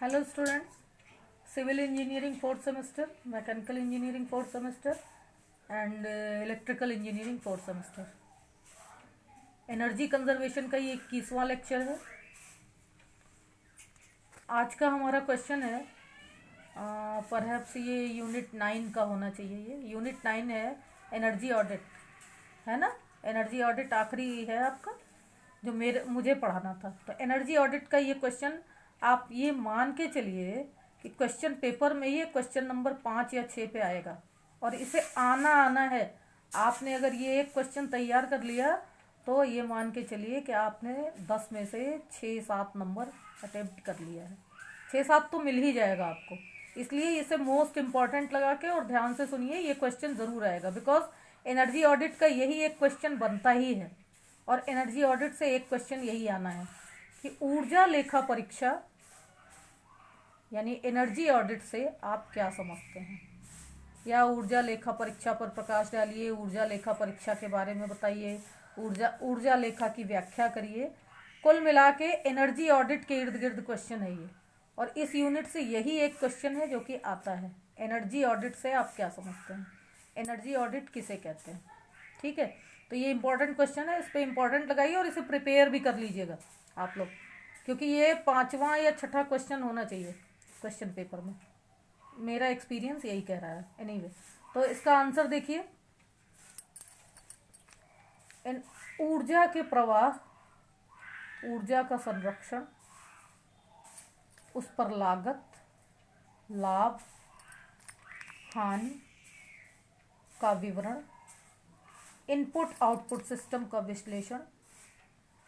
Hello students, civil engineering fourth semester, mechanical engineering fourth semester and electrical engineering fourth semester. Energy conservation का ये 21वां lecture है। आज का हमारा क्वेश्चन है, परहैप्स ये यूनिट 9 का होना चाहिए। ये यूनिट 9 है, एनर्जी ऑडिट, है ना। एनर्जी ऑडिट आखिरी है आपका, जो मुझे पढ़ाना था। तो एनर्जी ऑडिट का ये क्वेश्चन आप ये मान के चलिए कि क्वेश्चन पेपर में ये क्वेश्चन नंबर 5 या 6 पे आएगा और इसे आना है। आपने अगर ये एक क्वेश्चन तैयार कर लिया तो ये मान के चलिए कि आपने 10 में से 6-7 नंबर अटेम्प्ट कर लिया है। 6-7 तो मिल ही जाएगा आपको, इसलिए इसे मोस्ट इम्पॉर्टेंट लगा के और ध्यान से सुनिए, ये क्वेश्चन ज़रूर आएगा। बिकॉज एनर्जी ऑडिट का यही एक क्वेश्चन बनता ही है और एनर्जी ऑडिट से एक क्वेश्चन यही आना है कि ऊर्जा लेखा परीक्षा यानी एनर्जी ऑडिट से आप क्या समझते हैं, या ऊर्जा लेखा परीक्षा पर प्रकाश डालिए, ऊर्जा लेखा परीक्षा के बारे में बताइए, ऊर्जा लेखा की व्याख्या करिए। कुल मिला के एनर्जी ऑडिट के इर्द गिर्द क्वेश्चन है ये, और इस यूनिट से यही एक क्वेश्चन है जो कि आता है। एनर्जी ऑडिट से आप क्या समझते हैं, एनर्जी ऑडिट किसे कहते हैं। ठीक है, तो ये इंपॉर्टेंट क्वेश्चन है, इस पर इंपॉर्टेंट लगाइए और इसे प्रिपेयर भी कर लीजिएगा आप लोग, क्योंकि ये 5वां या 6ठा क्वेश्चन होना चाहिए क्वेश्चन पेपर में। मेरा एक्सपीरियंस यही कह रहा है। एनीवे, तो इसका आंसर देखिए, ऊर्जा के प्रवाह, ऊर्जा का संरक्षण, उस पर लागत, लाभ, हानि का विवरण, इनपुट आउटपुट सिस्टम का विश्लेषण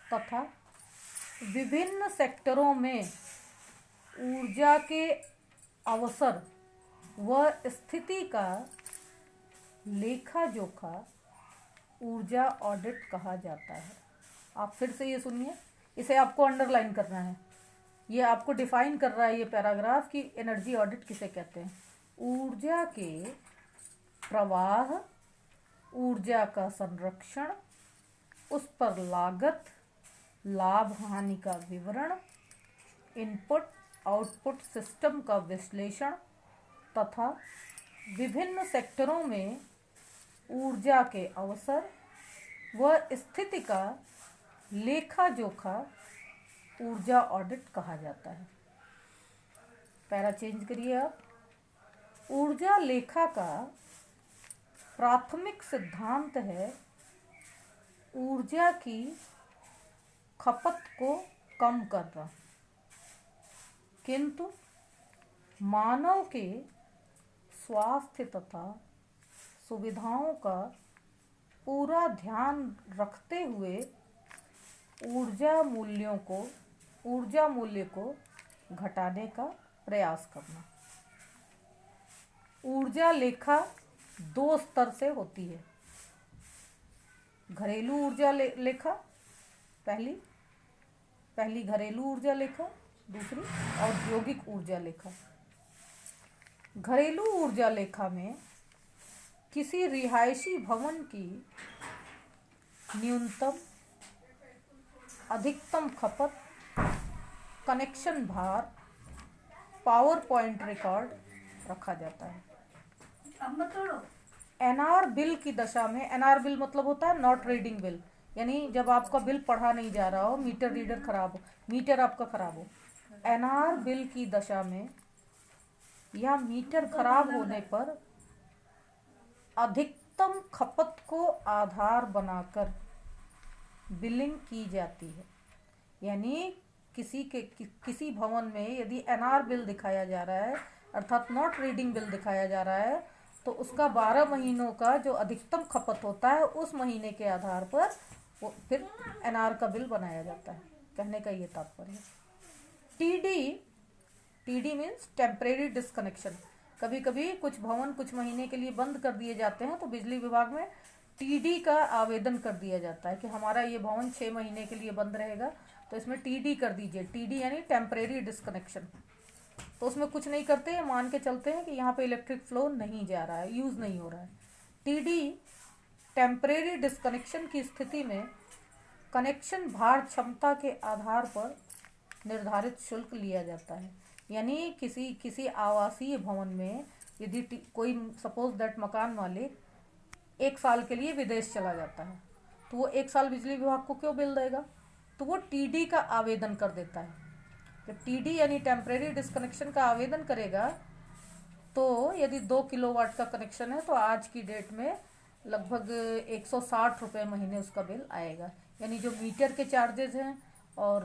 तथा विभिन्न सेक्टरों में ऊर्जा के अवसर व स्थिति का लेखा जोखा ऊर्जा ऑडिट कहा जाता है। आप फिर से ये सुनिए, इसे आपको अंडरलाइन करना है। ये आपको डिफाइन कर रहा है ये पैराग्राफ कि एनर्जी ऑडिट किसे कहते हैं। ऊर्जा के प्रवाह, ऊर्जा का संरक्षण, उस पर लागत, लाभ हानि का विवरण, इनपुट आउटपुट सिस्टम का विश्लेषण तथा विभिन्न सेक्टरों में ऊर्जा के अवसर व स्थिति का लेखा जोखा ऊर्जा ऑडिट कहा जाता है। पैरा चेंज करिए आप। ऊर्जा लेखा का प्राथमिक सिद्धांत है ऊर्जा की खपत को कम करना, किंतु मानव के स्वास्थ्य तथा सुविधाओं का पूरा ध्यान रखते हुए ऊर्जा मूल्य को घटाने का प्रयास करना। ऊर्जा लेखा 2 स्तर से होती है। घरेलू ऊर्जा लेखा, पहली घरेलू ऊर्जा लेखा, दूसरी औद्योगिक ऊर्जा लेखा। घरेलू ऊर्जा लेखा में किसी रिहायशी भवन की न्यूनतम, अधिकतम खपत, कनेक्शन भार, पावर पॉइंट रिकॉर्ड रखा जाता है। एनआर बिल की दशा में, एनआर बिल मतलब होता है नॉट रीडिंग बिल, यानी जब आपका बिल पढ़ा नहीं जा रहा हो, मीटर रीडर खराब हो, मीटर आपका खराब हो। एनआर बिल की दशा में या मीटर खराब होने पर अधिकतम खपत को आधार बनाकर बिलिंग की जाती है। यानी किसी भवन में यदि एनआर बिल दिखाया जा रहा है, अर्थात नॉट रीडिंग बिल दिखाया जा रहा है, तो उसका 12 महीनों का जो अधिकतम खपत होता है उस महीने के आधार पर वो फिर एनआर का बिल बनाया जाता है। कहने का ये तात्पर्य है। TD means temporary disconnection. कभी कभी कुछ भवन कुछ महीने के लिए बंद कर दिए जाते हैं, तो बिजली विभाग में टीडी का आवेदन कर दिया जाता है कि हमारा ये भवन 6 महीने के लिए बंद रहेगा, तो इसमें टीडी कर दीजिए। टीडी यानी टेम्परेरी डिस्कनेक्शन। तो उसमें कुछ नहीं करते हैं, मान के चलते हैं कि यहाँ पे इलेक्ट्रिक फ्लो नहीं जा रहा है, यूज़ नहीं हो रहा है। टीडी टेम्परेरी डिस्कनेक्शन की स्थिति में कनेक्शन भार क्षमता के आधार पर निर्धारित शुल्क लिया जाता है। यानी किसी किसी आवासीय भवन में यदि कोई सपोज दैट मकान मालिक 1 साल के लिए विदेश चला जाता है, तो वो 1 साल बिजली विभाग को क्यों बिल देगा? तो वो टीडी का आवेदन कर देता है। जब टीडी यानी टेम्परेरी डिस्कनेक्शन का आवेदन करेगा, तो यदि 2 किलोवाट का कनेक्शन है तो आज की डेट में लगभग 160 रुपये महीने उसका बिल आएगा। यानी जो मीटर के चार्जेस हैं और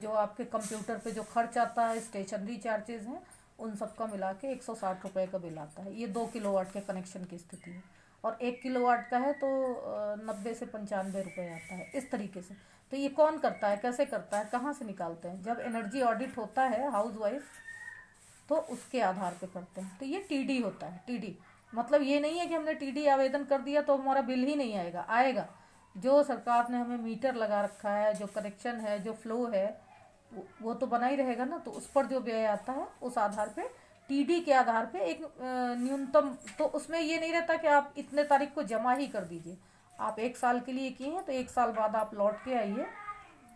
जो आपके कंप्यूटर पे जो खर्च आता है, स्टेशनरी चार्जेस हैं, उन सब का मिला के 160 रुपये का बिल आता है। ये 2 किलोवाट के कनेक्शन की स्थिति है। और 1 किलोवाट का है तो 90 से 95 रुपये आता है, इस तरीके से। तो ये कौन करता है, कैसे करता है, कहाँ से निकालते हैं? जब एनर्जी ऑडिट होता है हाउस वाइज, तो उसके आधार पे करते हैं। तो ये टीडी होता है। टीडी मतलब ये नहीं है कि हमने टीडी आवेदन कर दिया तो हमारा बिल ही नहीं आएगा, आएगा। जो सरकार ने हमें मीटर लगा रखा है, जो कनेक्शन है, जो फ्लो है, वो तो बना ही रहेगा ना। तो उस पर जो व्यय आता है उस आधार पे, टीडी के आधार पे एक न्यूनतम, तो उसमें ये नहीं रहता कि आप इतने तारीख को जमा ही कर दीजिए। आप 1 साल के लिए किए हैं तो 1 साल बाद आप लौट के आइए,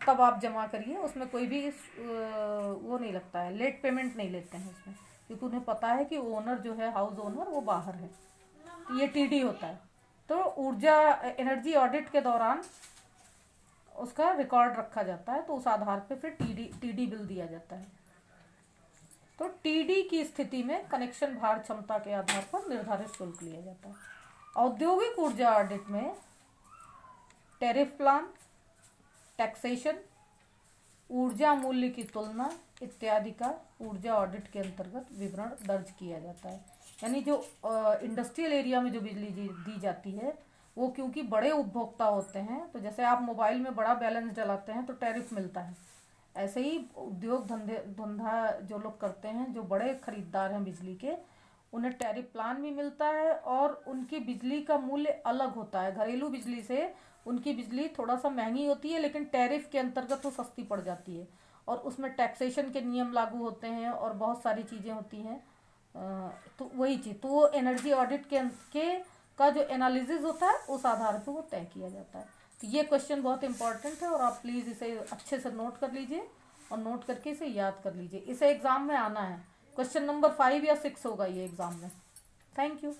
तब आप जमा करिए। उसमें कोई भी वो नहीं लगता है, लेट पेमेंट नहीं लेते हैं उसमें, क्योंकि उन्हें पता है कि ओनर जो है, हाउस ओनर, वो बाहर है। तो ये टीडी होता है। तो ऊर्जा एनर्जी ऑडिट के दौरान उसका रिकॉर्ड रखा जाता है, तो उस आधार पे फिर टीडी बिल दिया जाता है। तो टीडी की स्थिति में कनेक्शन भार क्षमता के आधार पर निर्धारित शुल्क लिया जाता है। औद्योगिक ऊर्जा ऑडिट में टैरिफ प्लान, टैक्सेशन, ऊर्जा मूल्य की तुलना इत्यादि का ऊर्जा ऑडिट के अंतर्गत विवरण दर्ज किया जाता है। यानी जो इंडस्ट्रियल एरिया में जो बिजली दी जाती है, वो क्योंकि बड़े उपभोक्ता होते हैं, तो जैसे आप मोबाइल में बड़ा बैलेंस डलाते हैं तो टैरिफ मिलता है, ऐसे ही उद्योग धंधा जो लोग करते हैं, जो बड़े खरीदार हैं बिजली के, उन्हें टैरिफ प्लान भी मिलता है और उनकी बिजली का मूल्य अलग होता है। घरेलू बिजली से उनकी बिजली थोड़ा सा महंगी होती है, लेकिन टैरिफ के अंतर्गत वो सस्ती पड़ जाती है। और उसमें टैक्सेशन के नियम लागू होते हैं और बहुत सारी चीज़ें होती हैं। तो वही चीज़, तो वो एनर्जी ऑडिट के का जो एनालिसिस होता है, उस आधार पर वो तय किया जाता है। तो ये क्वेश्चन बहुत इंपॉर्टेंट है और आप प्लीज़ इसे अच्छे से नोट कर लीजिए और नोट करके इसे याद कर लीजिए। इसे एग्ज़ाम में आना है, क्वेश्चन नंबर 5 या 6 होगा ये एग्ज़ाम में। Thank you.